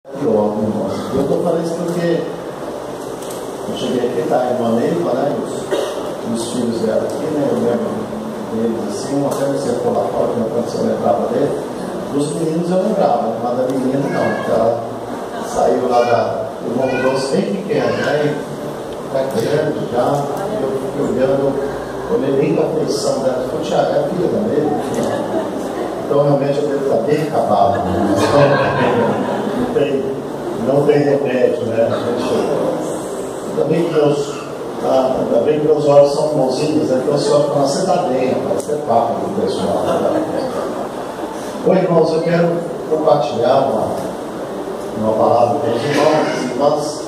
Eu estou falando isso porque eu cheguei aqui, tá em uma leiva, né? Os filhos vieram aqui, né? Eu lembro deles assim, até você for lá fora, quando eu lembrava dele. Dos meninos eu lembrava, mas da menina não, porque ela saiu lá do Morro Doce bem pequeno, né? E tá grande já, e eu fiquei olhando, olhei bem para a feição dela, falei, Tiago, é a filha da dele? Então realmente eu devo estar bem acabado, né? Não tem remédio, né? Ainda bem que meus olhos são bonzinhos, né? Então o senhor fala, você está bem, rapaz, você é papo do pessoal. Oi, irmãos, eu quero compartilhar uma palavra com os irmãos. Nós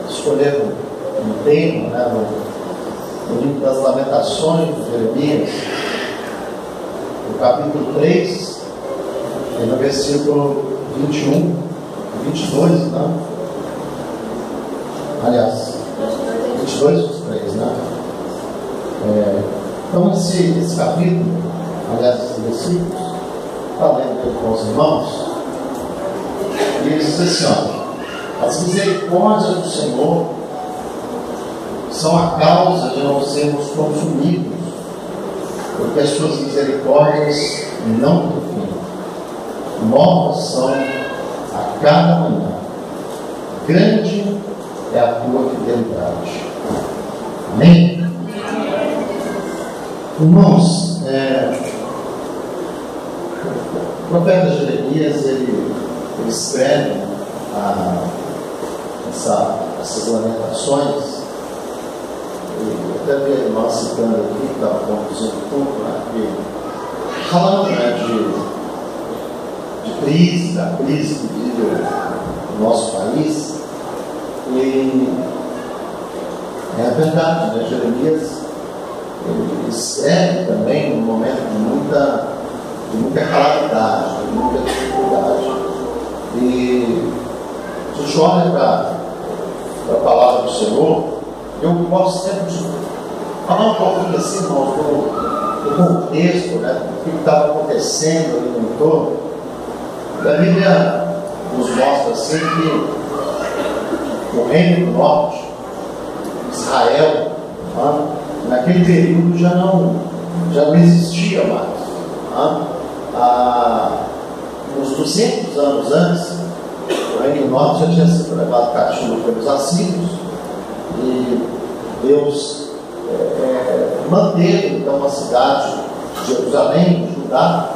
escolhemos um tema, né, no livro das Lamentações de Jeremias, no capítulo 3, e no versículo 21, 22, né? Aliás, 22 e 23, né? Então, esse capítulo, aliás, esses versículos, está lendo com os irmãos, e ele diz assim: ó, as misericórdias do Senhor são a causa de não sermos consumidos, porque as suas misericórdias não têm fim. Novas são a cada manhã. Grande é a tua fidelidade. Amém? Irmãos, o profeta Jeremias, ele escreve essas lamentações. Eu até vi a irmã citando aqui, que estava conduzindo um pouco, né, que, falando, né, de crise, da crise que vive o nosso país. E é a verdade, né? Jeremias, ele escreve também num momento de muita calamidade, de muita dificuldade. E se a gente olha para a palavra do Senhor, eu gosto sempre de falar um pouquinho assim, irmãos, do contexto, né, do que estava acontecendo ali no entorno. A Bíblia nos mostra assim que o Reino do Norte, Israel, naquele período já não existia mais. Uns 200 anos antes, o Reino do Norte já tinha sido levado cativo pelos assírios, e Deus manteve então a cidade de Jerusalém, Judá,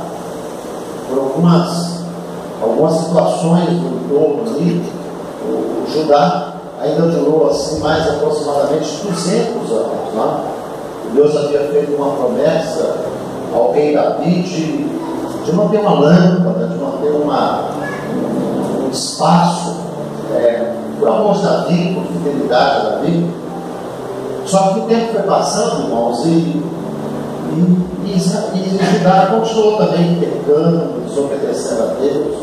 por algumas situações do entorno ali. O Judá ainda durou assim mais aproximadamente 200 anos, né? Deus havia feito uma promessa ao rei Davi de manter uma lâmpada, de manter um espaço por amor de Davi, por fidelidade a Davi. Só que o tempo foi passando, irmãos, e Judá continuou também pecando, desobedecendo a Deus,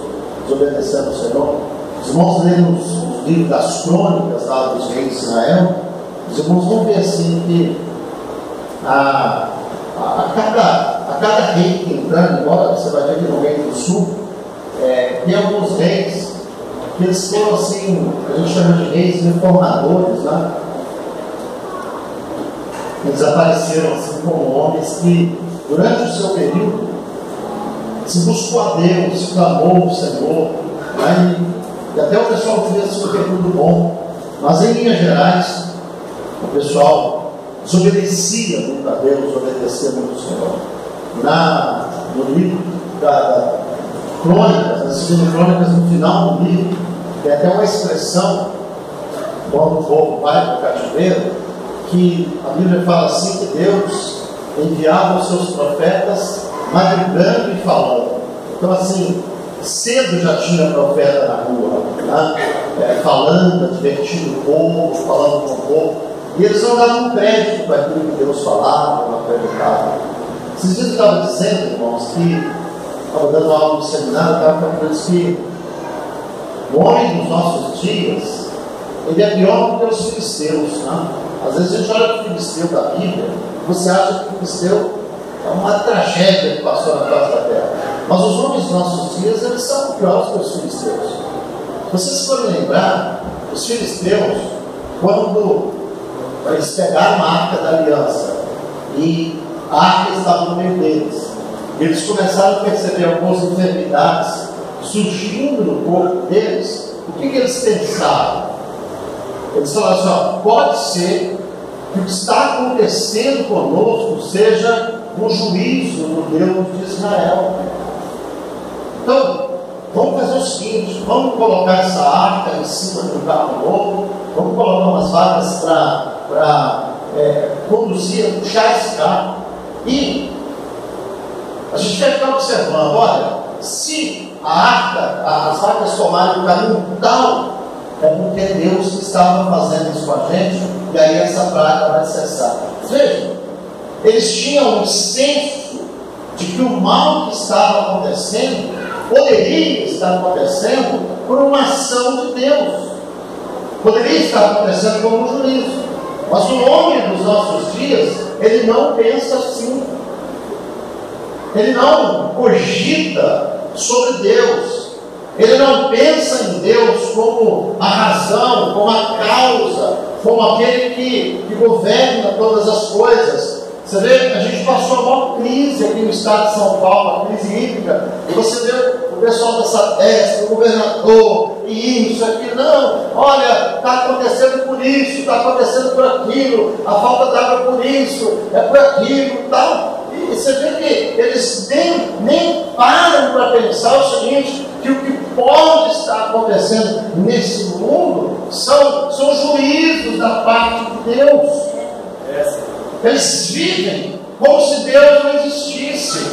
desobedecendo ao Senhor. Os irmãos leram os livros das crônicas lá dos reis de Israel, os irmãos vão ver assim que a cada rei que entrando, embora você vai ver que no Reino do Sul, tem alguns reis que eles foram assim, a gente chama de reis reformadores, né? Eles apareceram assim como homens que, durante o seu período, se buscou a Deus, se clamou ao Senhor, né? E até o pessoal dizia assim que é tudo bom, mas em linhas gerais, o pessoal desobedecia muito a Deus, obedecia muito ao Senhor. No livro da Crônicas, assistindo Crônicas, no final do livro, tem até uma expressão, quando o povo vai para o cativeiro, que a Bíblia fala assim, que Deus enviava os seus profetas madrugando e falando. Então assim, cedo já tinha profeta na rua, né? Falando, advertindo o povo, falando com o povo, e eles não davam crédito para aquilo que Deus falava, não acreditavam. Esses dias eu estava dizendo, irmãos, que estava dando aula no seminário, estava falando que o homem dos nossos dias, ele é pior do que os filisteus, né? Às vezes a gente olha para o filisteu da Bíblia, você acha que o filisteu é uma tragédia que passou na face da terra. Mas os homens dos nossos dias, eles são piores que os filisteus. Vocês podem lembrar, os filisteus, quando eles pegaram a arca da aliança e a arca estava no meio deles, eles começaram a perceber algumas enfermidades surgindo no corpo deles. O que eles pensaram? Eles falaram assim: ó, pode ser que o que está acontecendo conosco seja um juízo no Deus de Israel. Então, vamos fazer o seguinte: vamos colocar essa arca em cima do carro novo, vamos colocar umas vacas para conduzir, puxar esse carro. E a gente vai ficar observando: olha, se a arca, as vacas tomarem um caminho tal, é porque Deus estava fazendo isso com a gente, e aí essa praga vai cessar. Vejam, eles tinham um senso de que o mal que estava acontecendo poderia estar acontecendo por uma ação de Deus, poderia estar acontecendo como um juízo. Mas o homem dos nossos dias, ele não pensa assim, ele não cogita sobre Deus, ele não pensa em Deus como a razão, como a causa, como aquele que governa todas as coisas. Você vê, a gente passou a maior crise aqui no estado de São Paulo, a crise hídrica, e você vê o pessoal dessa testa, o governador, e isso, aquilo. Não, olha, está acontecendo por isso, está acontecendo por aquilo, a falta d'água por isso, é por aquilo, tal. E você vê que eles nem param para pensar o seguinte: que o que pode estar acontecendo nesse mundo são juízos da parte de Deus. Eles vivem como se Deus não existisse,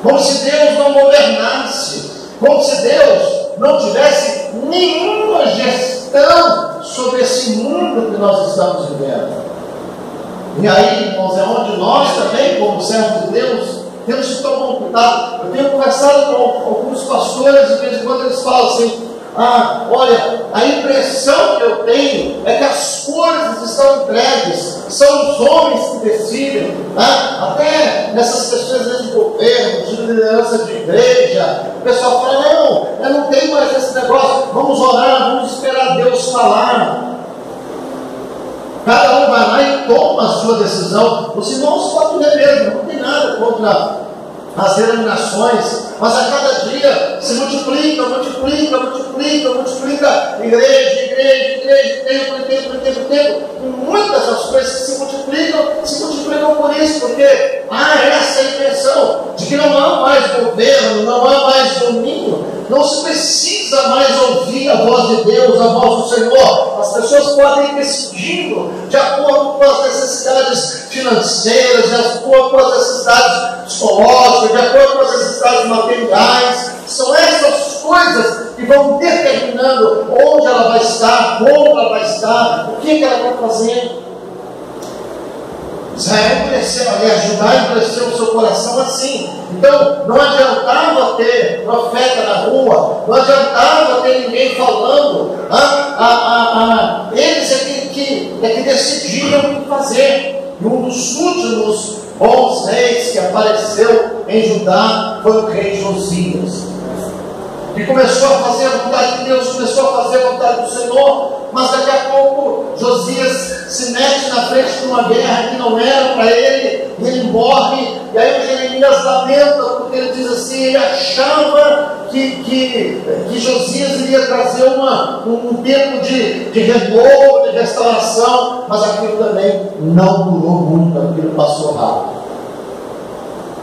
como se Deus não governasse, como se Deus não tivesse nenhuma gestão sobre esse mundo que nós estamos vivendo. E aí, irmãos, é onde nós também, como servos de Deus, temos que tomar um cuidado. Eu tenho conversado com alguns pastores, de vez em quando eles falam assim: olha, a impressão que eu tenho é que as coisas estão entregues, são os homens que decidem, até nessas questões de governo, de liderança de igreja. O pessoal fala: não, eu não tenho mais esse negócio, vamos orar, vamos esperar Deus falar. Cada um vai lá e toma a sua decisão. Os irmãos podem ver mesmo, não tem nada contra as denominações, mas a cada dia se multiplica, igreja, templo. E muitas das coisas que se multiplicam por isso, porque há essa impressão de que não há mais governo, não há mais domínio, não se precisa mais ouvir a voz de Deus, a voz do Senhor. As pessoas podem ir decidindo de acordo com as necessidades financeiras, de acordo com as necessidades psicológicas, de acordo com as necessidades materiais. São essas coisas que vão determinando onde ela vai estar, como ela vai estar, o que ela vai fazer. Israel endureceu, aliás, Judá endureceu o seu coração assim. Então, não adiantava ter profeta na rua, não adiantava ter ninguém falando. Eles é que decidiram o que fazer. E um dos últimos bons reis que apareceu em Judá foi o rei Josias, que começou a fazer a vontade de Deus, começou a fazer a vontade do Senhor, mas daqui a pouco Josias se mete na frente de uma guerra que não era para ele, e ele morre. E aí o Jeremias lamenta, porque ele diz assim: ele achava que Josias iria trazer um tempo de renovo, de restauração, mas aquilo também não durou muito, aquilo passou rápido.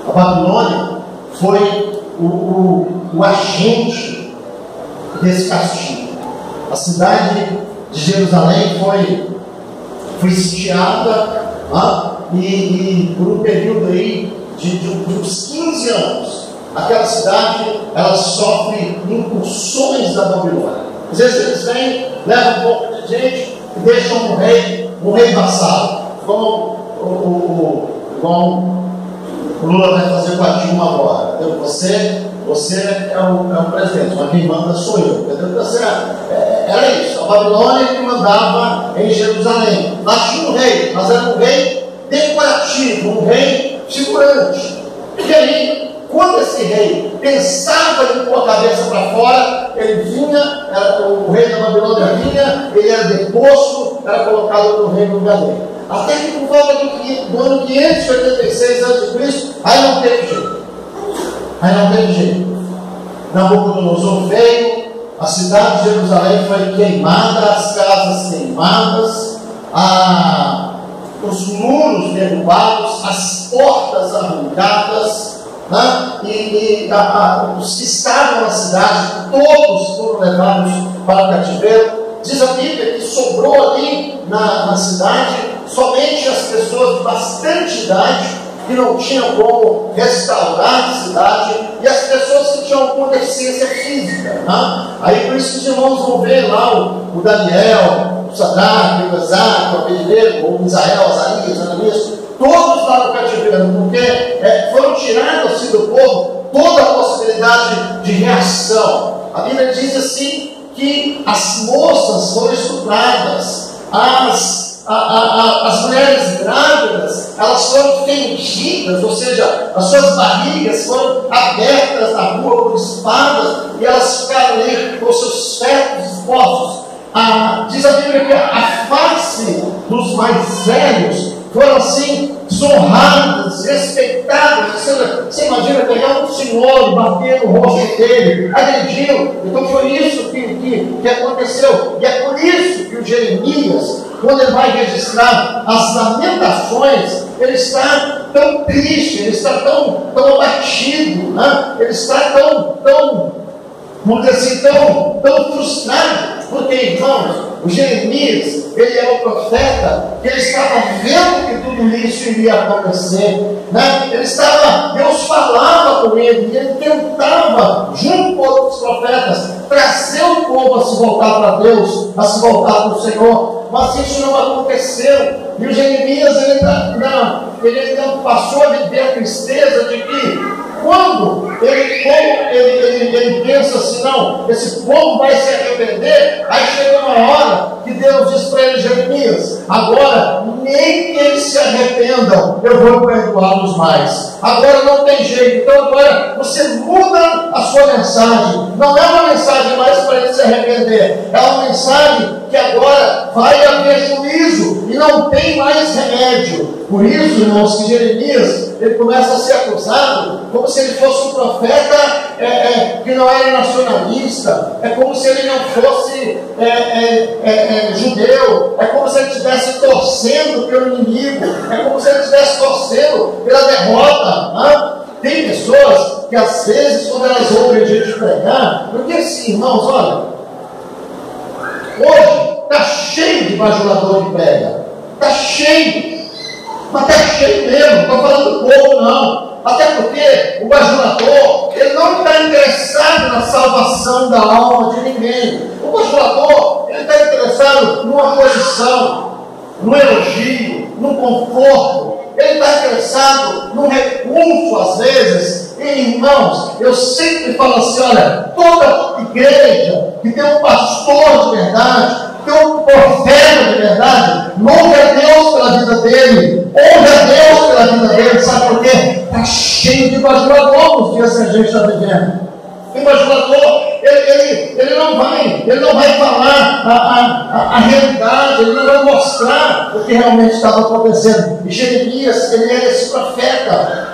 A Babilônia foi o agente desse castigo. A cidade de Jerusalém foi sitiada, e por um período aí de uns 15 anos, aquela cidade ela sofre incursões da Babilônia. Às vezes eles vêm, levam um pouco de gente e deixam um rei vassalo, como o Lula vai fazer com a Dilma agora. Então, você é o presidente, mas quem manda sou eu. Entendeu? Era isso. A Babilônia que mandava em Jerusalém. Lá tinha um rei, mas era um rei decorativo, um rei figurante. E aí, Quando esse rei pensava em pôr a cabeça para fora, ele vinha, o rei da Babilônia vinha, ele era deposto, era colocado no reino do Galileia. Até que por volta do ano 586 a.C., aí não teve jeito. Nabucodonosor veio, a cidade de Jerusalém foi queimada, as casas queimadas, os muros derrubados, as portas arrancadas, né? Os que estavam na cidade, todos foram levados para o cativeiro. Diz a Bíblia que sobrou ali na cidade somente as pessoas de bastante idade, que não tinham como restaurar a cidade, e as pessoas que tinham alguma deficiência física. Né? Aí por isso que os irmãos vão ver lá o Daniel, o Sadraque, o Mesaque, o Abednego, o Misael, Azarias, Ananias, todos lá no cativeiro, porque foram tirados assim do povo toda a possibilidade de reação. A Bíblia diz assim que as moças foram estupradas, as mulheres grávidas, elas foram fendidas, ou seja, as suas barrigas foram abertas na rua por espadas, e elas ficaram ali com seus fetos expostos. Diz a Bíblia que a face dos mais velhos foram assim desonradas, respeitadas. Você imagina pegar um senhor e bater no rosto dele, agrediu. Então foi isso que aconteceu. E é por isso que o Jeremias, quando ele vai registrar as lamentações, ele está tão triste, ele está tão abatido, né? Ele está tão, vamos dizer assim, tão frustrado. Porque, irmãos, o Jeremias, ele é o profeta, que ele estava vendo que tudo isso iria acontecer, né? Deus falava com ele, e ele tentava, junto com outros profetas, trazer o povo a se voltar para Deus, a se voltar para o Senhor, mas isso não aconteceu. E o Jeremias, ele passou a viver a tristeza de que, quando ele pensa assim, não, esse povo vai se arrepender, aí chega uma hora que Deus diz para ele, Jeremias, agora nem que eles se arrependam, eu vou perdoá-los mais. Agora não tem jeito. Então agora você muda a sua mensagem. Não é uma mensagem mais para ele se arrepender, é uma mensagem que agora vai haver juízo e não tem mais remédio. Por isso, irmãos, que Jeremias, ele começa a ser acusado como se ele fosse um profeta que não era nacionalista, é como se ele não fosse judeu, é como se ele estivesse torcendo pelo inimigo, é como se ele estivesse torcendo pela derrota. Né? Tem pessoas que às vezes, quando elas ouvem a gente pregar, porque assim, irmãos, olha, hoje está cheio de bajulador que prega, está cheio. Mas está cheio mesmo, não estou falando do povo não. Até porque o bajulador, ele não está interessado na salvação da alma de ninguém. O bajulador, ele está interessado numa posição, no elogio, no conforto. Ele está interessado no recurso às vezes. E, irmãos, eu sempre falo assim, olha, toda igreja que tem um pastor de verdade, tem um profeta de verdade, louve a Deus pela vida dele, ouve a Deus pela vida dele, sabe por quê? Está cheio de bajulador nos dias que a gente está vivendo. O bajulador, ele não vai falar a realidade, ele não vai mostrar o que realmente estava acontecendo. E Jeremias, ele era esse profeta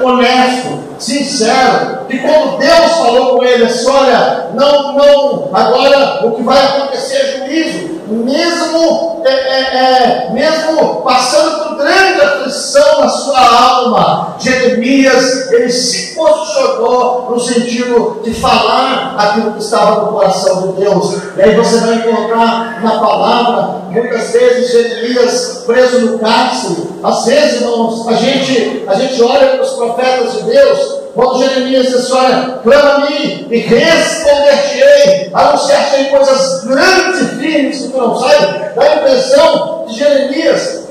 honesto, sincero, e quando Deus falou com ele assim, olha, não, agora o que vai acontecer é juízo, mesmo passando por grande aflição na sua alma, Jeremias, ele se posicionou no sentido de falar aquilo que estava no coração de Deus. E aí você vai encontrar na palavra, muitas vezes Jeremias preso no cárcere. Às vezes, irmãos, a gente olha para os profetas de Deus, quando Jeremias diz, olha, clama a mim e responder-te-ei, anunciar-te-ei coisas grandes e firmes que tu não sabes. Dá a impressão de Jeremias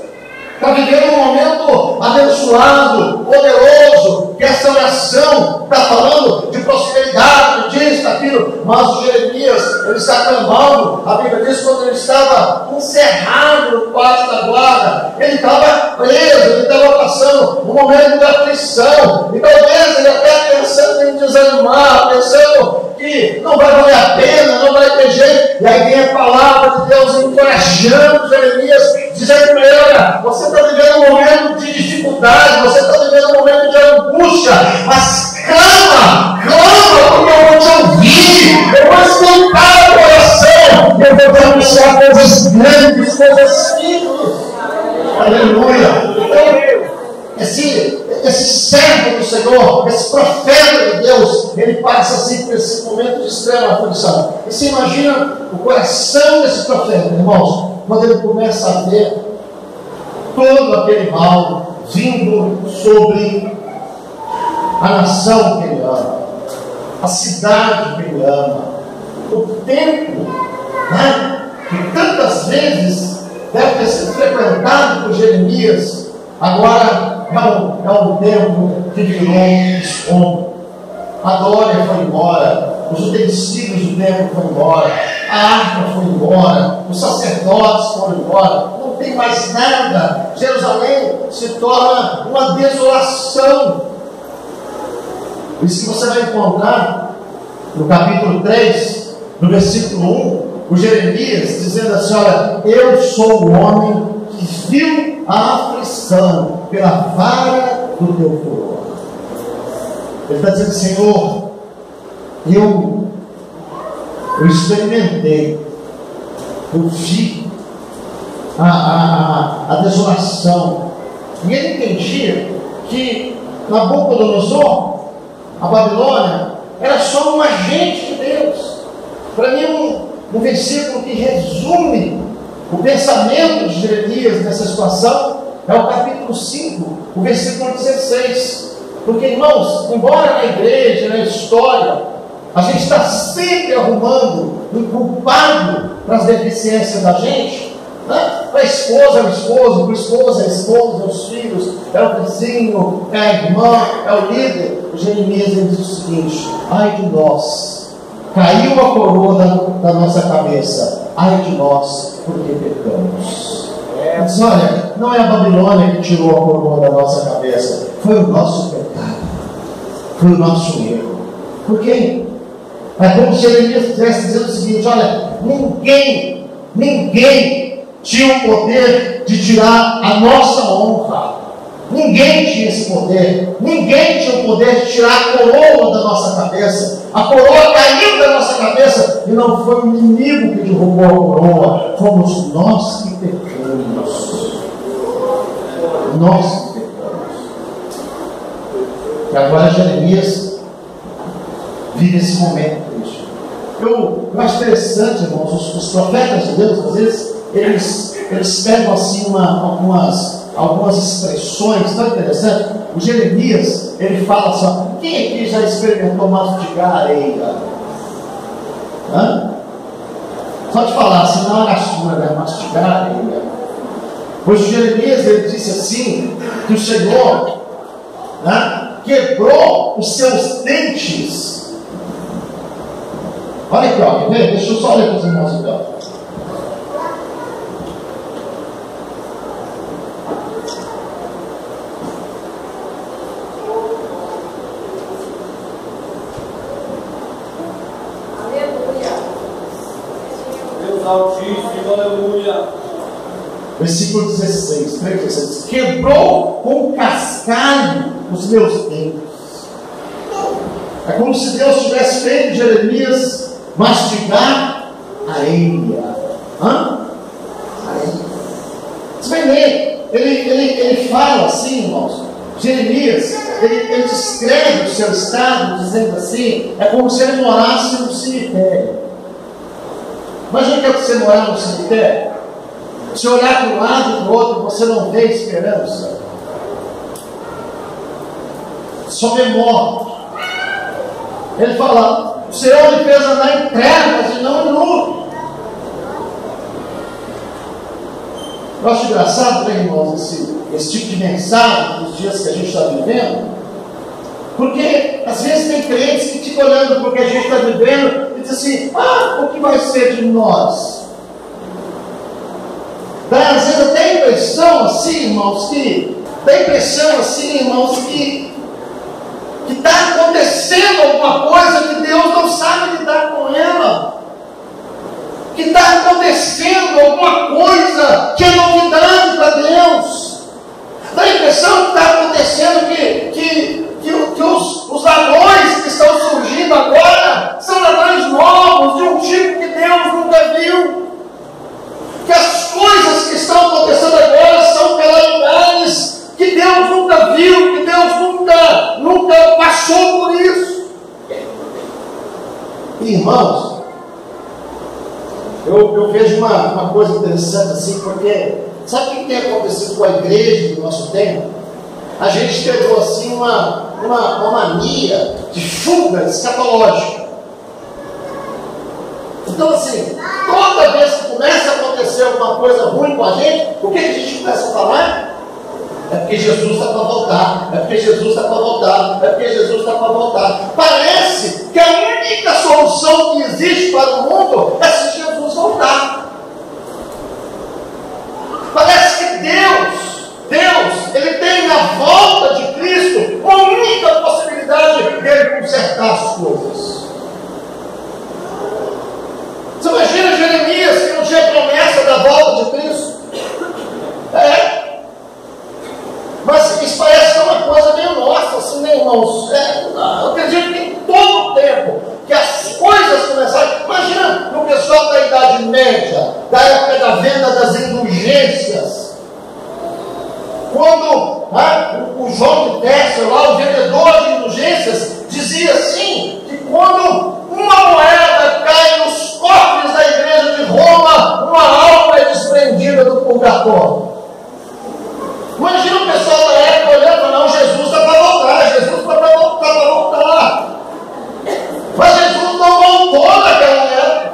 está vivendo um momento abençoado, poderoso, que essa oração está falando de prosperidade, disso, daquilo, mas o Jeremias, ele está clamando. A Bíblia diz que quando ele estava encerrado no quarto da guarda, ele estava preso, ele estava passando um momento de aflição, e talvez ele até pensando em desanimar, pensando que não vai valer a pena, não vai ter jeito, e aí vem a palavra de Deus encorajando Jeremias, dizendo para ele: olha, você está vivendo um momento de dificuldade, você está vivendo um momento de angústia, mas clama, porque eu vou te ouvir, eu vou escutar o coração, eu vou te anunciar coisas grandes, coisas simples. Aleluia. Então, esse servo do Senhor, esse profeta de Deus, ele passa assim por esse momento de extrema aflição. E você imagina o coração desse profeta, irmãos, quando ele começa a ver todo aquele mal vindo sobre a nação que ele ama, a cidade que ele ama, o templo, né, que tantas vezes deve ter sido frequentado por Jeremias, agora é um templo que virou escombro. A glória foi embora, os utensílios do templo foram embora, a arca foi embora, os sacerdotes foram embora, não tem mais nada. Jerusalém se torna uma desolação. Isso que você vai encontrar no capítulo 3, no versículo 1, o Jeremias dizendo assim: olha, eu sou o homem que viu a aflição pela vara do teu furor. Ele está dizendo: Senhor, eu experimentei, eu vi a desolação, e ele entendia que Nabucodonosor, a Babilônia, era só um agente de Deus. Para mim, um versículo que resume o pensamento de Jeremias nessa situação é o capítulo 5, o versículo 16. Porque, irmãos, embora na igreja, na história, a gente está sempre arrumando um culpado para as deficiências da gente, né? Para a esposa é o esposo, para o esposo é a esposa, os filhos, é o vizinho, é a irmã, é o líder. O Jeremias diz o seguinte: ai de nós, caiu a coroa da nossa cabeça, ai de nós, porque pecamos. Mas olha, não é a Babilônia que tirou a coroa da nossa cabeça, foi o nosso pecado, foi o nosso erro. Por quê? É como se Jeremias estivesse dizendo o seguinte: olha, ninguém tinha o poder de tirar a nossa honra. Ninguém tinha esse poder. Ninguém tinha o poder de tirar a coroa da nossa cabeça. A coroa caiu da nossa cabeça, e não foi o inimigo que derrubou a coroa, fomos nós que pecamos. Nós que pecamos. E agora Jeremias vive esse momento triste. Eu acho interessante, irmãos, os profetas de Deus, às vezes, eles pegam assim algumas expressões tão interessantes. O Jeremias, ele fala assim: quem aqui já experimentou mastigar areia? Hã? Só de falar assim, não é gastura, né? Mastigar areia. Pois o Jeremias, ele disse assim, que o Senhor, né, quebrou os seus dentes. Olha aqui, ó, deixa eu só ler para os irmãos aqui, ó. Altíssimo, aleluia. Versículo 16, quebrou com cascalho os meus dentes. É como se Deus tivesse feito Jeremias mastigar areia. Areia. Você vai ler, ele fala assim, irmãos. Jeremias, ele descreve o seu estado, dizendo assim: é como se ele morasse num cemitério. Imagina que é você morar no cemitério. Se olhar para um lado e para o outro, você não vê esperança. Só vê morte. Ele fala: o Senhor me fez andar em trevas e não em luz. Eu acho engraçado, né, irmãos, esse tipo de mensagem nos dias que a gente está vivendo. Porque às vezes tem crentes que ficam olhando para o que a gente está vivendo e diz assim: o que vai ser de nós? Dá às vezes até a impressão assim, irmãos, que Dá a impressão assim, irmãos, que está acontecendo alguma coisa que Deus não sabe lidar com ela. Que está acontecendo alguma coisa que é novidade para Deus. Dá a impressão que está acontecendo que os ladrões que estão surgindo agora são ladrões novos, de um tipo que Deus nunca viu. Que as coisas que estão acontecendo agora são calamidades que Deus nunca viu, que Deus nunca passou por isso. Irmãos, eu vejo uma coisa interessante assim, porque sabe o que tem acontecido com a igreja no nosso tempo? A gente pegou assim uma mania de fuga escatológica. Então assim, toda vez que começa a acontecer alguma coisa ruim com a gente, o que a gente começa a falar? É porque Jesus está para voltar, é porque Jesus está para voltar, é porque Jesus está para voltar. Parece que a única solução que existe para o mundo é se Jesus voltar. Parece que Deus, Ele tem na volta de Cristo uma única possibilidade dele consertar as coisas. Você imagina Jeremias que não tinha promessa da volta de Cristo? Mas isso parece que é uma coisa meio nossa, assim, né, irmãos? Eu acredito que em todo o tempo que as coisas começaram. Imagina no pessoal da Idade Média, da época da venda das indulgências. Quando o João de Tércio, lá, o vendedor de indulgências, dizia assim: que quando uma moeda cai nos cofres da igreja de Roma, uma alma é desprendida do purgatório. Imagina o pessoal da época olhando: não, Jesus está para voltar, Jesus está para voltar. Mas Jesus não voltou naquela época.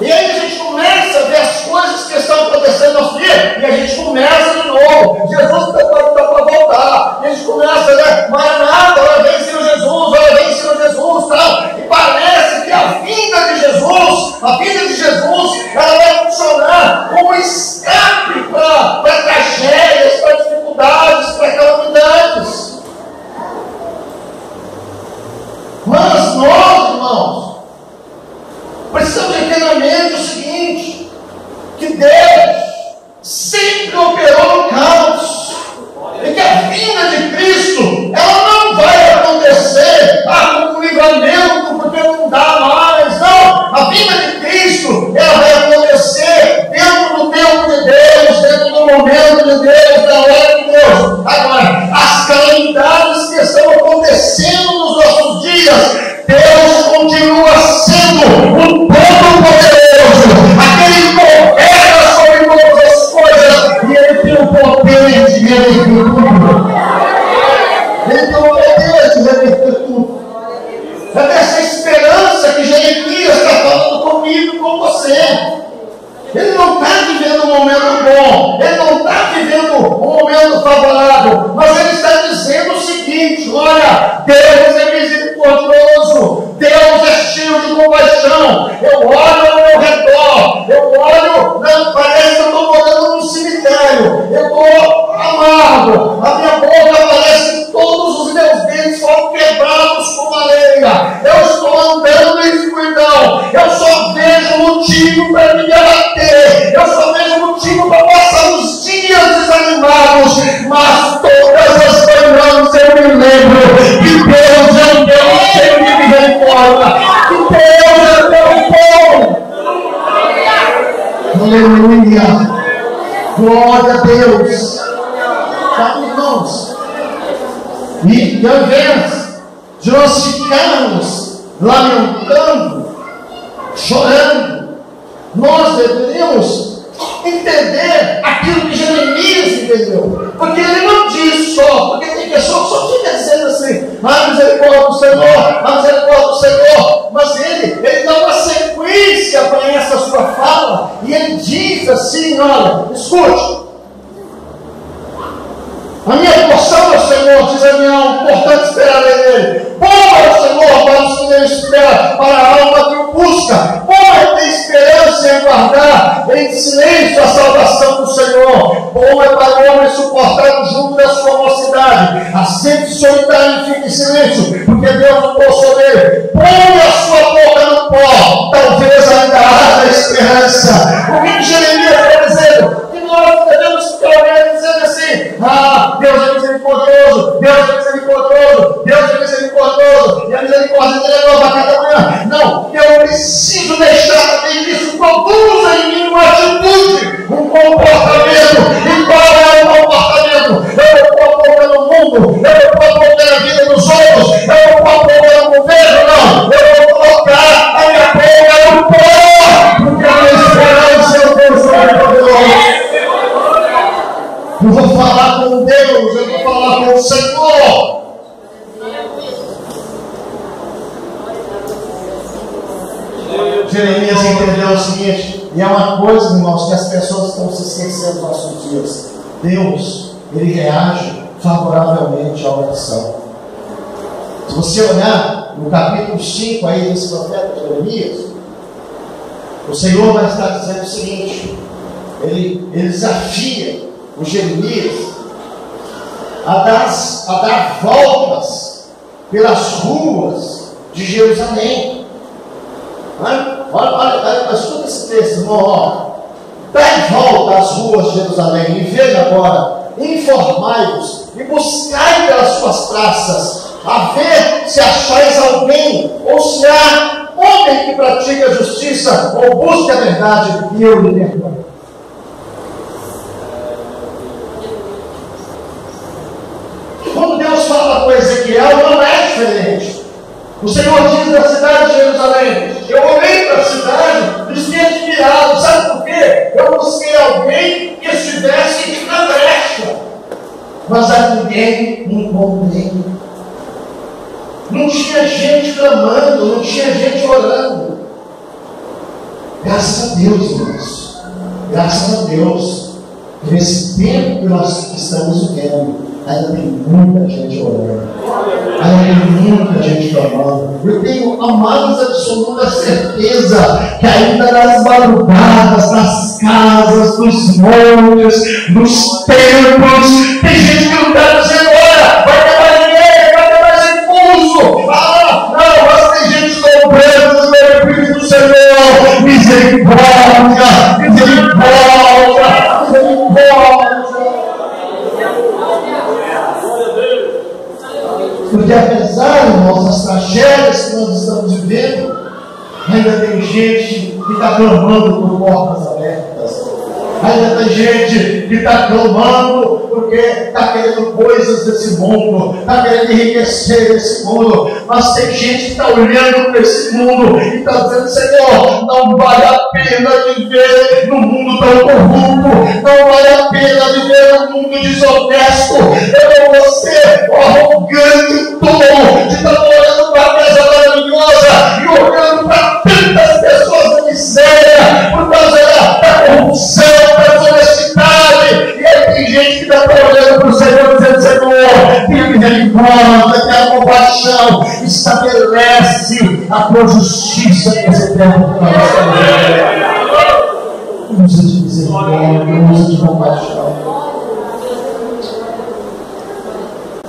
E aí a gente começa a ver as coisas que estão acontecendo no nosso dia, e a gente começa de novo: Jesus está para voltar. E a gente começa, né? Maranata, olha vem Senhor Jesus, olha vem Senhor Jesus, tal. E parece que a vinda de Jesus, ela vai funcionar como escape para tragédias, para dificuldades, para calamidades. Mas nós, irmãos, precisamos ter na mente o seguinte: que Deus sempre operou no caos, e que a vinda de Cristo, ela não vai acontecer com um livramento, porque não dá mais, não. A vinda de Cristo, ela vai acontecer dentro do tempo de Deus, dentro do momento de Deus, da hora de Deus. Agora, as calamidades que estão acontecendo nos nossos dias, Deus continua sendo o Todo-Poderoso, aquele que governa sobre todas as coisas, e Ele tem o poder de reverter tudo. Ele tem o poder de reverter tudo. É dessa esperança que Jeremias está falando comigo e com você. Ele não está vivendo um momento bom, ele não está vivendo um momento favorável, mas ele está dizendo o seguinte: olha, Deus é misericordioso, Deus é cheio de compaixão. Eu olho ao meu redor, parece que eu estou morando num cemitério, eu estou amargo, a minha boca parece que todos os meus dentes foram quebrados com areia, eu estou andando em escuridão, eu só vejo motivo para me abater, eu só vejo motivo para passar os dias desanimados, mas todas as manhãs eu me lembro que Deus é um Deus cheio de misericórdia, que Deus é um Deus bom. Aleluia, glória a Deus. Sabe, irmãos, e ao invés de nós ficarmos lamentando, chorando, nós deveríamos entender aquilo que Jeremias entendeu, porque ele não diz só, porque tem pessoas que só fica dizendo assim: misericórdia do Senhor, misericórdia do Senhor, mas ele dá uma sequência para essa sua fala, e ele diz assim: olha, escute, a minha porção é o Senhor, diz a minha alma, portanto esperarei nele. Bom é o Senhor para os que nele esperam, para a alma que o busca. Bom é ter esperança em aguardar. em silêncio a salvação do Senhor. Bom é para o homem suportar o jugo da sua mocidade. Assente solitário e fique em silêncio, porque Deus não possui dele. Põe a sua boca no pó, talvez ainda haja esperança. O que Jeremias está dizendo? Que nós devemos ficar dizendo assim: ah, Deus é misericordioso, Deus é misericordioso, Deus é misericordioso, e a misericórdia dele é nova a cada manhã. Não, eu preciso deixar que isso produza em mim uma atitude, um comportamento. E qual é o comportamento? Eu não posso colocar no mundo, eu não posso colocar na vida dos outros, eu não posso colocar no governo, não. Eu vou colocar a minha boca no pó, porque a minha esperança é o Deus Todo-Poderoso. Eu vou falar com Deus, eu vou falar com o Senhor. Jeremias entendeu o seguinte, e é uma coisa, irmãos, que as pessoas estão se esquecendo nos nossos dias. Deus, ele reage favoravelmente à oração. Se você olhar no capítulo 5 aí desse profeta Jeremias, o Senhor vai estar dizendo o seguinte: ele desafia o Jeremias a dar voltas pelas ruas de Jerusalém. Olha, escuta esse texto, irmão. Dai volta às ruas de Jerusalém e veja agora, informai-vos e buscai pelas suas praças, a ver se achais alguém, ou se há homem que pratique a justiça, ou busque a verdade, e eu lhe perdoarei. Quando Deus fala com Ezequiel, não é diferente. O Senhor diz da cidade de Jerusalém: eu olhei para a cidade e fiquei admirado. Sabe por quê? Eu busquei alguém que estivesse na brecha, mas a ninguém encontrei. Não tinha gente clamando, não tinha gente orando. Graças a Deus, irmãos. Graças a Deus. Nesse tempo que nós estamos vivendo, ainda tem muita gente orando, ainda tem muita gente clamando. Eu tenho a mais absoluta certeza que ainda nas madrugadas, nas casas, nos montes, nos templos, tem gente que não está dizendo: olha, vai ter mais dinheiro, vai ter mais impulso. Ah, não, mas tem gente louvando o Espírito do Senhor. Misericórdia, misericórdia, misericórdia. Porque apesar, irmãos, das tragédias que nós estamos vivendo, ainda tem gente que está clamando por portas abertas. Ainda tem gente que está clamando porque está querendo coisas desse mundo, está querendo enriquecer esse mundo. Mas tem gente que está olhando para esse mundo e está dizendo: Senhor, não vale a pena viver num mundo tão corrupto, não vale a pena viver num mundo desonesto. Eu não vou ser arrogante, tolo, de estar olhando para a mesa maravilhosa e olhando para tantas pessoas da miséria, por causa da corrupção, da desonestidade. E aí tem gente que está olhando para o Senhor dizendo: Senhor, tenha misericórdia, tenha compaixão, estabelece a tua justiça nesse tempo que nós estamos vivendo. Usa de misericórdia, usa de compaixão.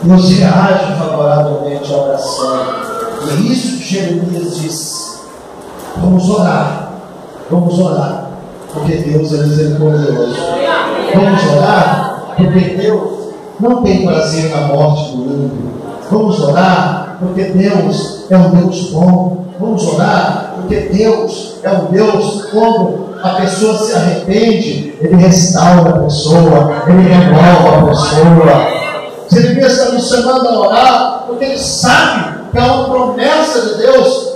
Deus reage favoravelmente à oração. E é isso que Jeremias diz: vamos orar, porque Deus é misericordioso. Vamos orar, porque Deus não tem prazer na morte do ímpio. Vamos orar, porque Deus é um Deus bom. Vamos orar, porque Deus é um Deus, quando a pessoa se arrepende, Ele restaura a pessoa, Ele renova a pessoa. Jeremias está nos chamando a orar, porque ele sabe que é uma promessa de Deus,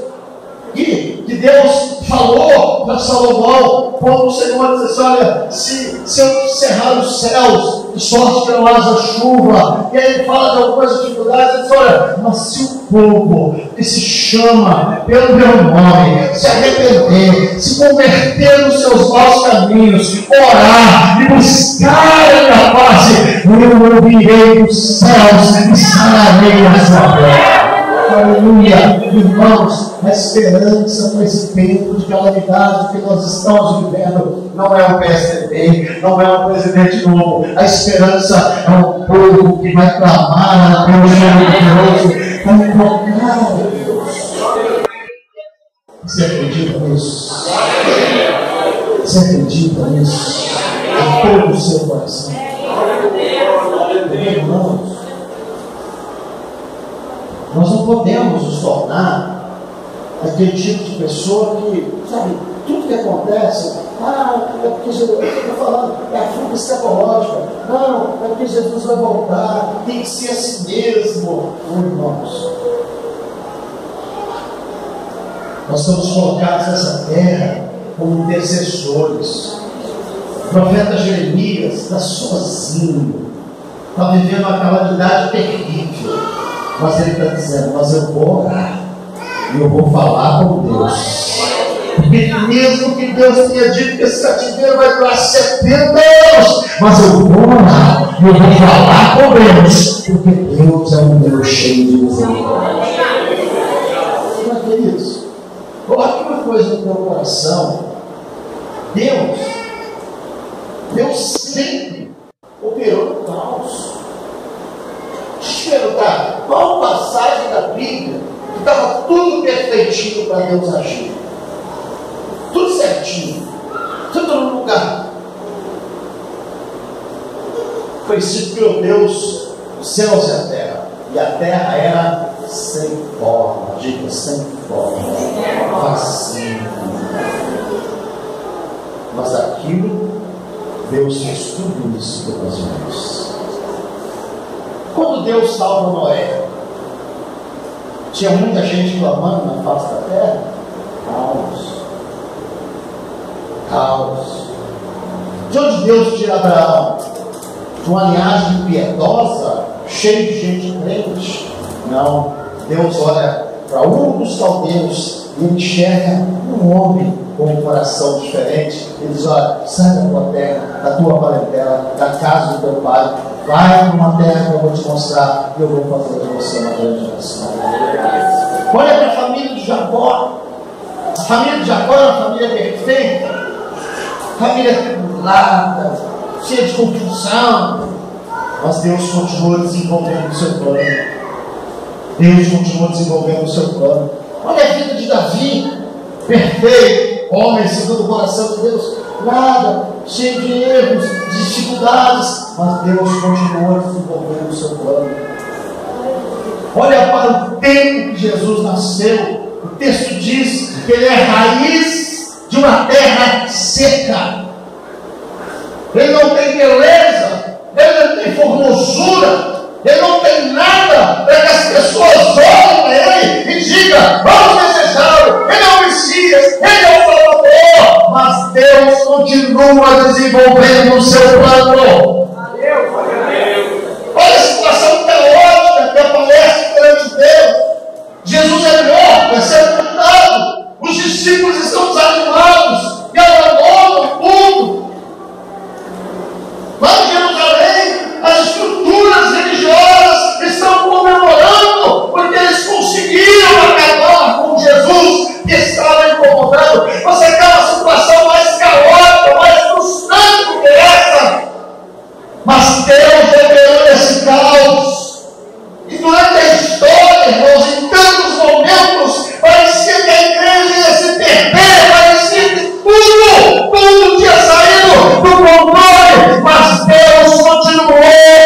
que Deus falou para Salomão, quando o Senhor disse: olha, se eu cerrar os céus, de sorte que não haja chuva. E aí ele fala de algumas dificuldades, ele diz: olha, mas se o povo que se chama pelo meu nome se arrepender, se converter nos seus maus caminhos, orar e buscar a minha face, eu ouvirei dos céus e sararei a sua terra. Aleluia. Irmãos, a esperança para esse tempo de calamidade que nós estamos vivendo não é um PSDB, não é um presidente novo. A esperança é um povo que vai clamar a Deus maravilhoso, vai invocar a Deus. Você acredita nisso? Você acredita nisso? De todo o seu coração. Irmãos, nós não podemos nos tornar aquele tipo de pessoa que, sabe, tudo que acontece, é porque Jesus, eu estou falando, é a fuga escatológica, não, é porque Jesus vai voltar, tem que ser assim mesmo. Não, irmãos, nós estamos colocados nessa terra como intercessores. O profeta Jeremias está sozinho, está vivendo uma calamidade terrível, mas ele está dizendo, mas eu vou orar e eu vou falar com Deus, porque mesmo que Deus tenha dito que esse cativeiro vai durar 70 anos, mas eu vou orar e eu vou falar com Deus, porque Deus é um Deus cheio de misericórdia. Mas queridos, coloque uma coisa no teu coração: Deus sempre operou no caos. Deixa eu te perguntar, qual passagem da Bíblia que estava tudo perfeitinho para Deus agir? Tudo certinho, tudo no lugar. Foi escrito pelo Deus os céus e a terra, e a terra era sem forma, diga, sem forma, vazia. Mas aquilo, Deus fez tudo isso pelas mãos. Quando Deus salva Noé, tinha muita gente clamando na face da terra. Caos. De onde Deus tira Abraão? De uma linhagem piedosa, cheia de gente crente? Não. Deus olha para um dos caldeus e ele enxerga um homem com um coração diferente. Ele diz: olha, sai da tua terra, da tua parentela, da casa do teu pai, vai para uma terra que eu vou te mostrar e eu vou fazer de você uma grande nação. Olha para a família de Jacó. A família de Jacó é uma família perfeita, família tribulada, cheia de confusão, mas Deus continua desenvolvendo o seu plano. Deus continua desenvolvendo o seu plano. Olha a vida de Davi, perfeito, homem segundo o coração de Deus, nada, cheio de erros, de dificuldades, mas Deus continua desenvolvendo o seu plano. Olha para o tempo que Jesus nasceu. O texto diz que ele é raiz de uma terra seca. Ele não tem beleza, ele não tem formosura, ele não tem nada para que as pessoas olhem para ele e digam: vamos desejá-lo, ele é o Messias, ele é o Salvador. Mas Deus continua desenvolvendo o seu plano. Olha a situação caótica que aparece perante Deus. Jesus é morto, é sepultado, os discípulos estão desanimados e abandonam tudo. Lá em Jerusalém, as estruturas religiosas estão comemorando porque eles conseguiram acabar com Jesus que estava incomodando. Você quer uma situação mais caótica, mais frustrante do que essa? Mas Deus operou nesse caos. E durante a história, irmãos, em tantos momentos, parecia que a igreja ia se perder, parecia que tudo tinha saído do controle, mas Deus continuou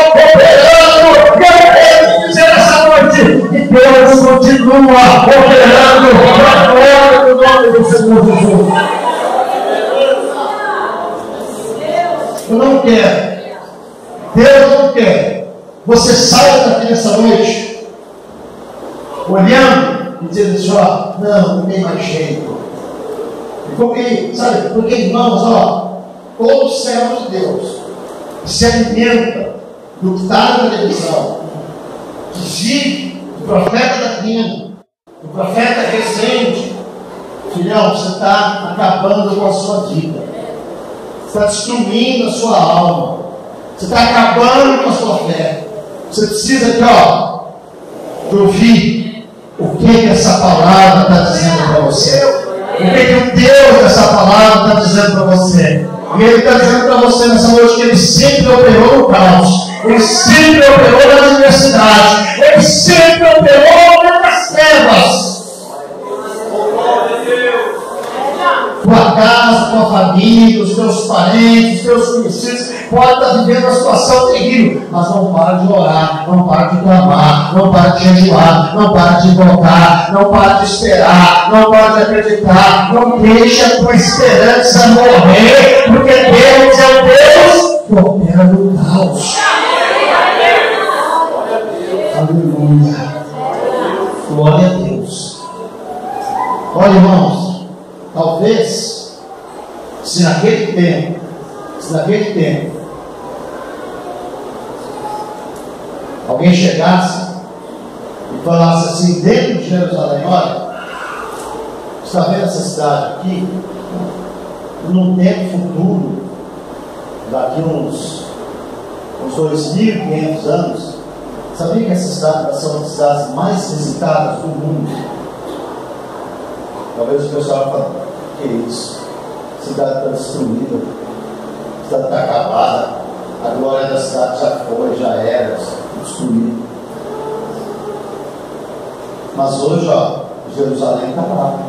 operando. E eu quero dizer essa noite que Deus continua operando para a glória do nome do Senhor Jesus. Eu não quero, Deus não quer você saia daqui nessa noite olhando e dizendo assim: ó, não tem mais jeito. Porque, sabe, porque, irmãos, ó, todo o servo de Deus que se alimenta do que está na televisão, que vive do profeta da quina, do profeta recente, filhão, você está acabando com a sua vida, você está destruindo a sua alma, você está acabando com a sua fé. Você precisa de ouvir O que essa palavra está dizendo para você? O que o Deus dessa palavra está dizendo para você? E Ele está dizendo para você nessa noite que Ele sempre operou no caos. Ele sempre operou na adversidade. Ele sempre operou nas trevas. Tua casa, tua família, os teus parentes, os teus conhecidos podem estar vivendo uma situação terrível, mas não para de orar, não para de clamar, não para de jejuar, não para de invocar, não para de esperar, não para de acreditar, não deixa a tua esperança morrer, porque Deus é o Deus que opera no caos. Aleluia. Glória a Deus. Olha, irmãos, talvez, se naquele tempo, alguém chegasse e falasse assim, dentro de Jerusalém, olha, está vendo essa cidade aqui? Num tempo futuro, daqui uns 2.500 anos, sabia que essa cidade vai ser uma das cidades mais visitadas do mundo? Talvez o pessoal fale, que isso? A cidade está destruída, a cidade está acabada, a glória da cidade já foi, já era destruída. Mas hoje, ó, Jerusalém está lá,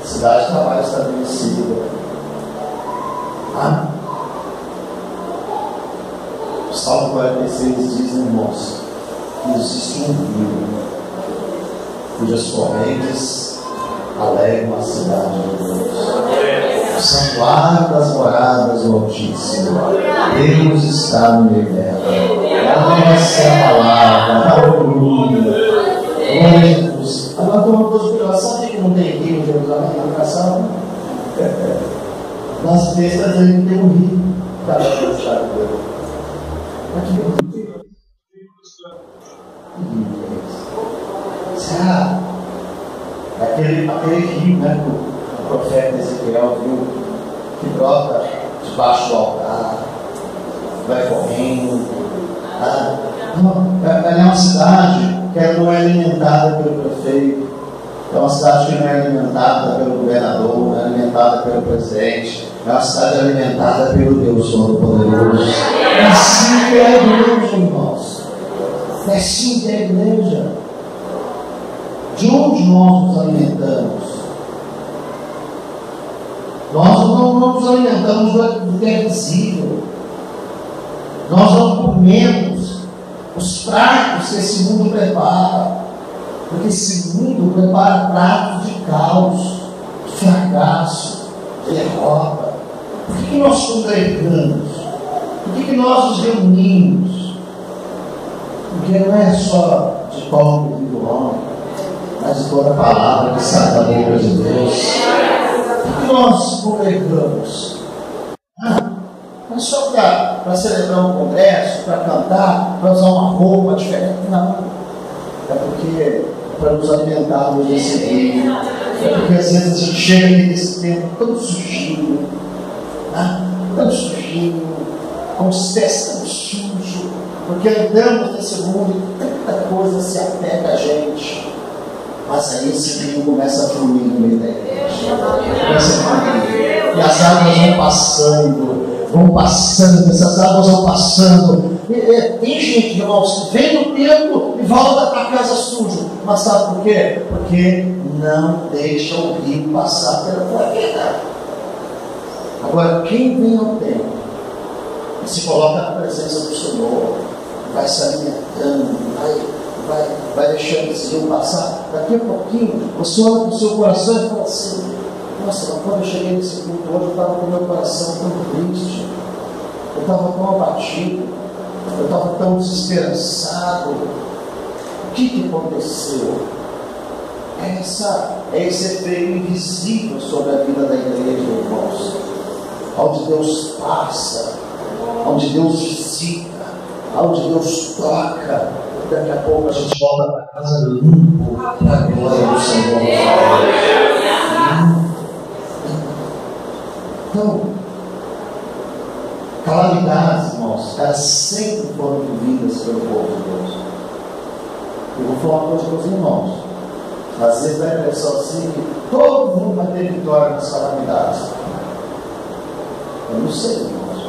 a cidade está mais estabelecida. O Salmo 46 diz, irmãos, que existe um rio cujas correntes alegram a cidade de Deus. O santuário das moradas do Altíssimo. Deus está no meio dela. Essa é a palavra. Aleluia. Glória a Jesus. Agora estou curioso. Sabe que não tem rio em Jerusalém? Na educação? Nas textas ele tem um rio para a cidade de Deus. Aqui será? Aquele rio, né, que o profeta Ezequiel viu, que brota debaixo do altar, vai correndo. Ela é uma cidade que não é alimentada pelo prefeito, é uma cidade que não é alimentada pelo governador, não é alimentada pelo presidente, é uma cidade alimentada pelo Deus Todo-Poderoso. É assim que é a igreja, irmãos. É assim que é a igreja. De onde nós nos alimentamos? Nós não nos alimentamos do que é visível. Nós não comemos os pratos que esse mundo prepara. Porque esse mundo prepara pratos de caos, de fracasso, de derrota. Por que nós congregamos? Por que nós nos reunimos? Porque não é só de pão que vive o homem, mas de toda a palavra que sai da boca de Deus. Por que nós congregamos? Não é só para celebrar um congresso, para cantar, para usar uma roupa diferente, não. É porque para nos alimentarmos desse dia. É porque às vezes a gente chega nesse tempo tão sujinho, tão sujinho, com os pés tão sujos, porque andamos nesse mundo e tanta coisa se apega a gente. Mas aí esse rio começa a fluir no meio da igreja. Começa a fluir. E as águas vão passando, essas águas vão passando. Tem gente, irmãos, que vem no templo e volta para casa suja. Mas sabe por quê? Porque não deixa o rio passar pela tua vida. Agora, quem vem ao templo e se coloca na presença do Senhor, vai se alimentando, vai deixando esse rio passar, daqui a pouquinho você olha para o seu coração e fala assim: nossa, mas quando eu cheguei nesse culto hoje, eu estava com o meu coração tão triste, eu estava tão abatido, eu estava tão desesperançado. O que aconteceu? É esse efeito invisível sobre a vida da igreja, irmãos, onde Deus passa, onde Deus visita, onde Deus toca. Daqui a pouco a gente volta para casa limpo, para a glória do Senhor. Então, calamidades, irmãos, elas sempre foram vividas pelo povo de Deus. Eu vou falar uma coisa para os irmãos. Às vezes dá a impressão assim que todo mundo vai ter vitória nas calamidades. Eu não sei, irmãos.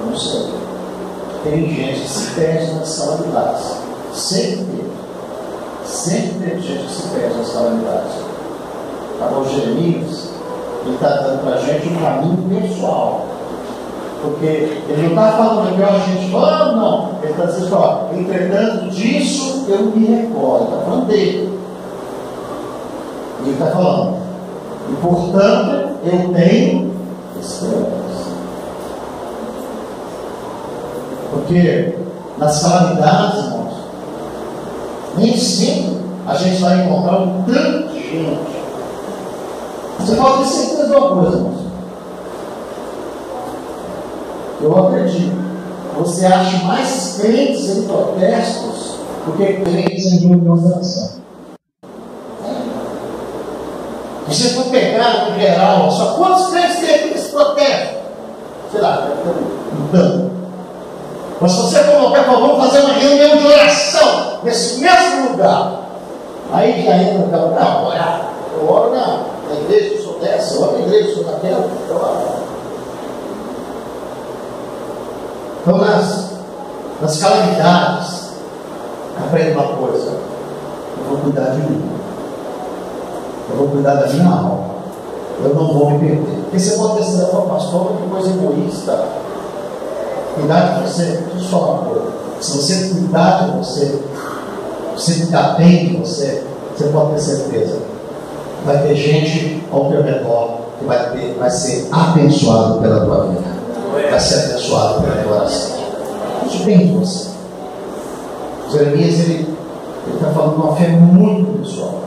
Eu não sei. Tem gente que se perde nas calamidades. Sempre teve. Sempre teve gente que se perde nas calamidades. Agora o Jeremias, ele está dando para a gente um caminho pessoal. Porque ele não está falando que a gente fala, não. Ele está dizendo, ó, entretanto disso eu me recordo. Está falando dele. E ele está falando. E portanto eu tenho esperança. Porque nas calamidades, irmãos, nem sempre a gente vai encontrar um tanto de gente. Você pode ter certeza de uma coisa, irmãos. Eu acredito. Você acha mais crentes em protestos do que crentes em reunião de oração. Se você for pegar no geral, só quantos crentes tem aqui nesse protesto? Sei lá, então. Mas se você colocar, vamos fazer uma reunião de oração nesse mesmo lugar, aí já entra aquela, não, orar, eu oro na igreja, eu sou dessa, eu oro na igreja, eu sou daquela, eu oro. Então, nas calamidades, aprenda uma coisa: eu vou cuidar de mim, eu vou cuidar da minha alma, eu não vou me perder. Porque você pode pensar, pastor, que coisa egoísta. Cuidar de você, deixa eu te falar uma coisa. Se você cuidar de você, você ficar bem de você, você pode ter certeza, vai ter gente ao teu redor que vai ser abençoado pela tua vida. Vai ser abençoado pela tua oração. Isso bem de você. Jeremias, ele está falando de uma fé muito pessoal.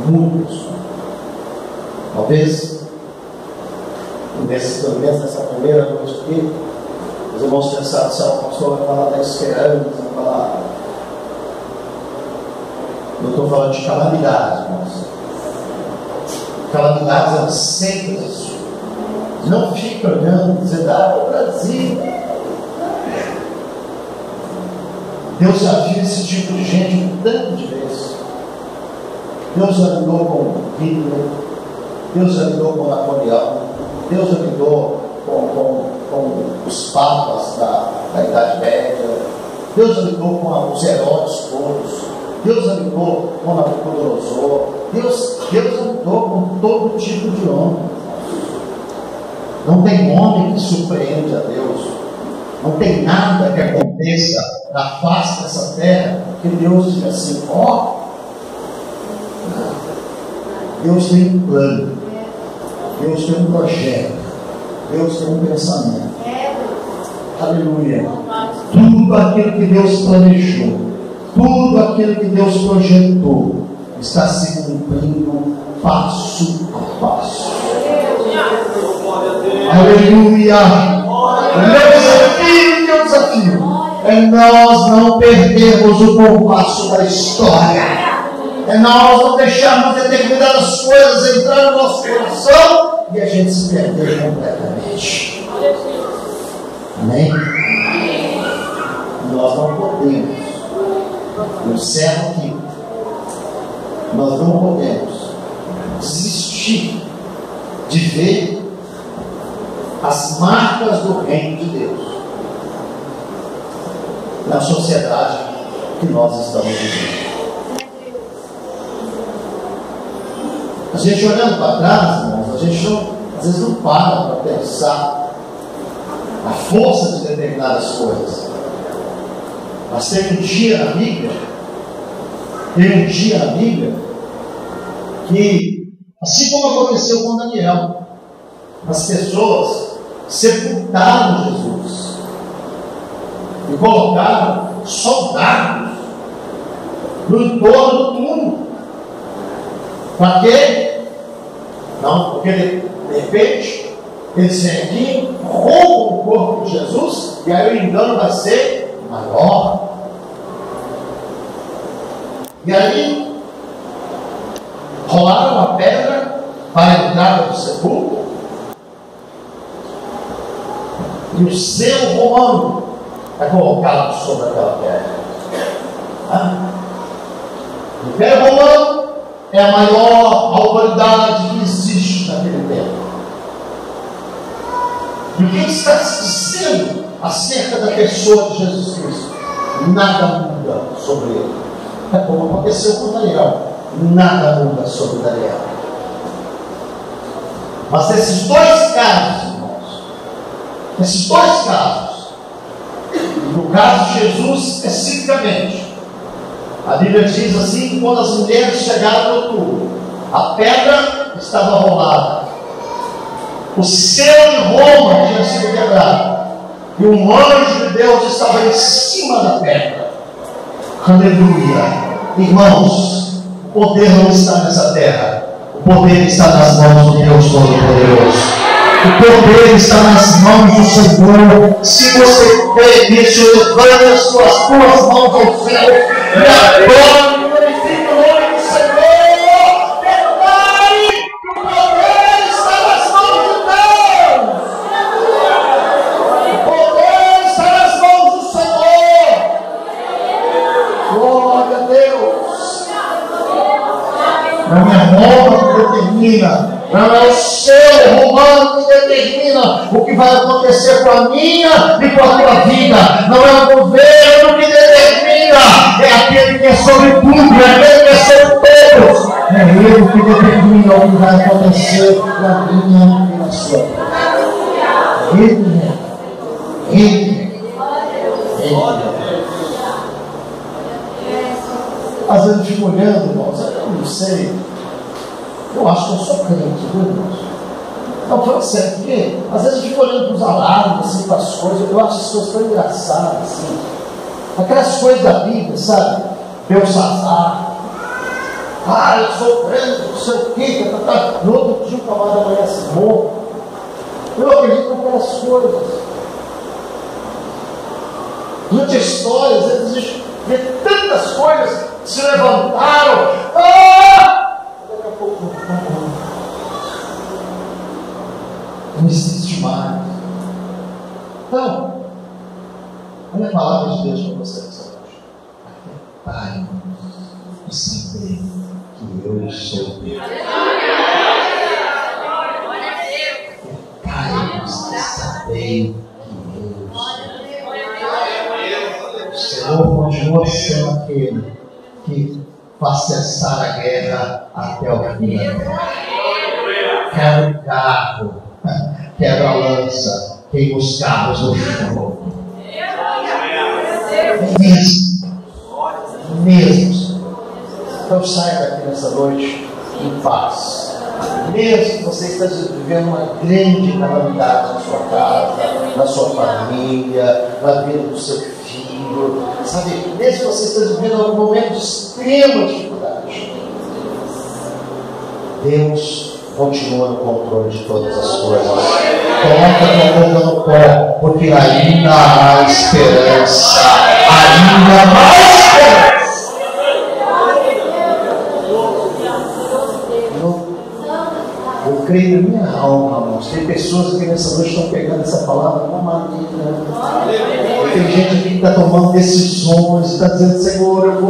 Muito pessoal. Talvez, nessa primeira noite aqui, os irmãos pensaram se o pastor vai falar da esperança, vai falar. Eu estou falando de calamidades, irmãos. Calamidades elas sempre existem. Não fica olhando e dizendo, o Brasil. Deus já viu esse tipo de gente um tanto de vezes. Deus já lidou com Hitler, Deus já lidou com Napoleão, Deus já lidou com os papas da Idade Média, Deus já lidou com os heróis todos, Deus já lidou com Nabucodonosor, Deus já lidou com todo tipo de homem. Não tem homem que surpreende a Deus. Não tem nada que aconteça na face dessa terra que Deus diga assim, Deus tem um plano, Deus tem um projeto, Deus tem um pensamento. Aleluia. Tudo aquilo que Deus planejou, tudo aquilo que Deus projetou está se cumprindo passo a passo. Aleluia. O meu desafio é nós não perdermos o compasso da história, é nós não deixarmos determinadas coisas entrar no nosso coração e a gente se perder completamente. Amém? Nós não podemos, eu encerro aqui, nós não podemos desistir de ver as marcas do reino de Deus na sociedade que nós estamos vivendo. A gente olhando para trás, irmãos, a gente não, às vezes não para pensar a força de determinadas coisas. Mas tem um dia na Bíblia, que, assim como aconteceu com Daniel, as pessoas sepultaram Jesus e colocaram soldados no entorno do túmulo. Para quê? Não, porque de repente eles vêm aqui, roubam o corpo de Jesus e aí o engano vai ser maior. E aí rolaram uma pedra para a entrada do sepulcro e o selo romano é colocado sobre aquela pedra. O Império Romano é a maior autoridade que existe naquele tempo. E o que está se dizendo acerca da pessoa de Jesus Cristo? Nada muda sobre ele. É como aconteceu com Daniel. Nada muda sobre Daniel. Mas nesses dois casos, irmãos, nesses dois casos, no caso de Jesus especificamente, a Bíblia diz assim: quando as mulheres chegaram no túmulo, a pedra estava rolada, o selo de Roma tinha sido quebrado, e um anjo de Deus estava em cima da pedra. Aleluia! Irmãos, o poder não está nessa terra, o poder está nas mãos do Deus Todo-Poderoso. O poder está nas mãos do Senhor. Se você crê nisso, levante as suas duas mãos ao céu e adore e glorifique o nome do Senhor. Declare que o poder está nas mãos de Deus. O poder está nas mãos do Senhor. Glória a Deus. Não é Roma que determina, não é o seu romano que determina o que vai acontecer com a minha e com a tua vida. Não é o governo que determina, é aquele que é sobre tudo, é aquele que é sobre todos. É ele que determina o que vai acontecer com a minha e na sua vida. Ele. Às vezes eu fico olhando, irmãos, eu não sei. Eu acho que eu sou crente, viu, irmãos? Não, falando sério, porque às vezes eu fico olhando para os alarmes, assim, para as coisas, eu acho as coisas tão engraçadas, assim. Aquelas coisas da Bíblia, sabe? Belsazar. Eu sou crente, não sei o quê, no outro dia o camarada amanhece morto. Eu acredito naquelas coisas. Durante a história, às vezes a gente vê tantas coisas que se levantaram. Daqui a pouco não existe mais. Então, olha a palavra de Deus para você essa noite. Pai, e saber que eu sou Deus. Pai, e saber que eu sou. O Senhor continua sendo aquele que faz cessar a guerra até o fim da terra. Quebra o carro, quebra a lança, queima os carros no fogo. Mesmo. Então saia daqui nessa noite em paz. Mesmo que você esteja vivendo uma grande calamidade na sua casa, na sua família, na vida do seu filho, sabe? Mesmo que você esteja vivendo um momento de extrema dificuldade, Deus continua no controle de todas as coisas. Coloca a boca no pó, porque ainda há esperança. Ainda há esperança. Eu creio na minha alma, irmãos. Tem pessoas que nessa noite estão pegando essa palavra com uma maneira. Tem gente aqui que está tomando decisões, está dizendo: Senhor, eu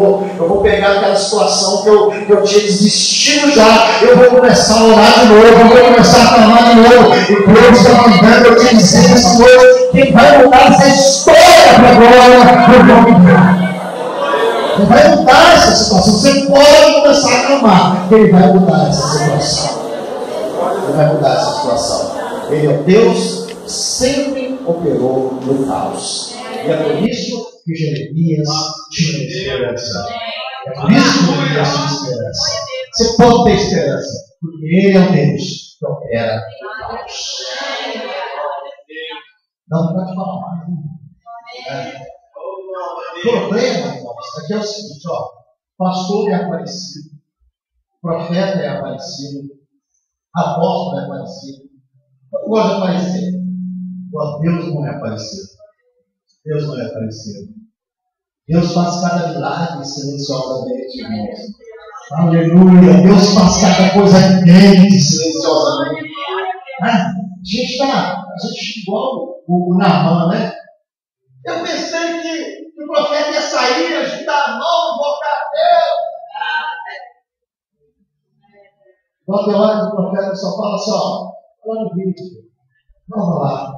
vou pegar aquela situação que eu tinha desistido já, eu vou começar a orar de novo, eu vou começar a clamar de novo. E Deus está mandando eu te dizer nessa noite: quem vai mudar essa história para agora, eu vou mudar. Ele vai mudar essa situação. Você pode começar a clamar, Ele vai mudar essa situação. Ele vai mudar essa situação. Ele é Deus que sempre operou no caos. E é por isso que Jeremias tinha esperança. É por isso que Jeremias tinha esperança. Você pode ter esperança, porque Ele é o Deus que opera no caos. Não pode falar mais. O problema, irmãos, aqui é o seguinte: pastor é aparecido, profeta é aparecido, apóstolo é aparecido. Eu não gosto de aparecer. Deus não é aparecido. Deus não é aparecido. Deus faz cada milagre silenciosamente, irmãos. Aleluia. Deus faz cada coisa grande silenciosamente. A gente igual o Naamã, né? Eu pensei que o profeta ia sair, agitar a mão, invocar a Deus. Quando eu olho o profeta, só fala assim, ó, lá no vídeo, vamos lá, o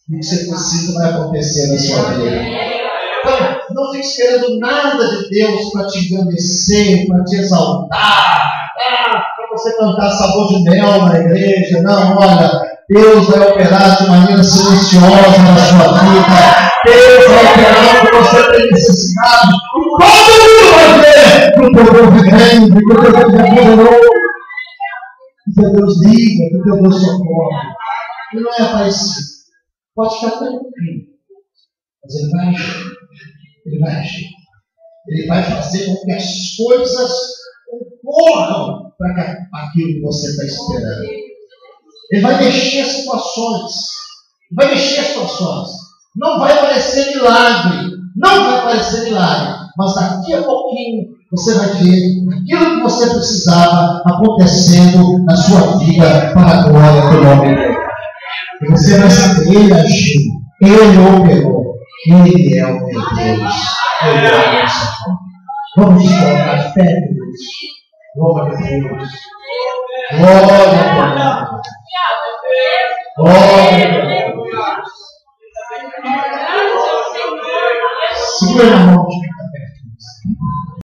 que você precisa vai acontecer na sua vida. Então, não fique esperando nada de Deus para te engrandecer, para te exaltar, para você cantar sabor de mel na igreja. Não, olha, Deus vai operar de maneira silenciosa na sua vida. Deus vai operar o que você tem necessidade. Todo mundo vai ver que o teu Deus é grande, que o teu Deus é poderoso. Que o teu Deus liga, que o teu Deus socorre. E não é aparecido. Pode ficar tranquilo. Mas Ele vai agir. Ele vai agir. Ele vai fazer com que as coisas ocorram para aquilo que você está esperando. Ele vai mexer situações. Vai mexer situações. Não vai parecer milagre. Não vai parecer milagre. Mas daqui a pouquinho você vai ver aquilo que você precisava acontecendo na sua vida para a glória do nome dele. E você vai saber, Ele agiu. Ele operou. Ele é o meu Deus. Ele é o nosso Deus. Vamos nos colocar de pé, Deus. Glória a Deus. Glória a Deus. Glória a Deus. Segura na mão de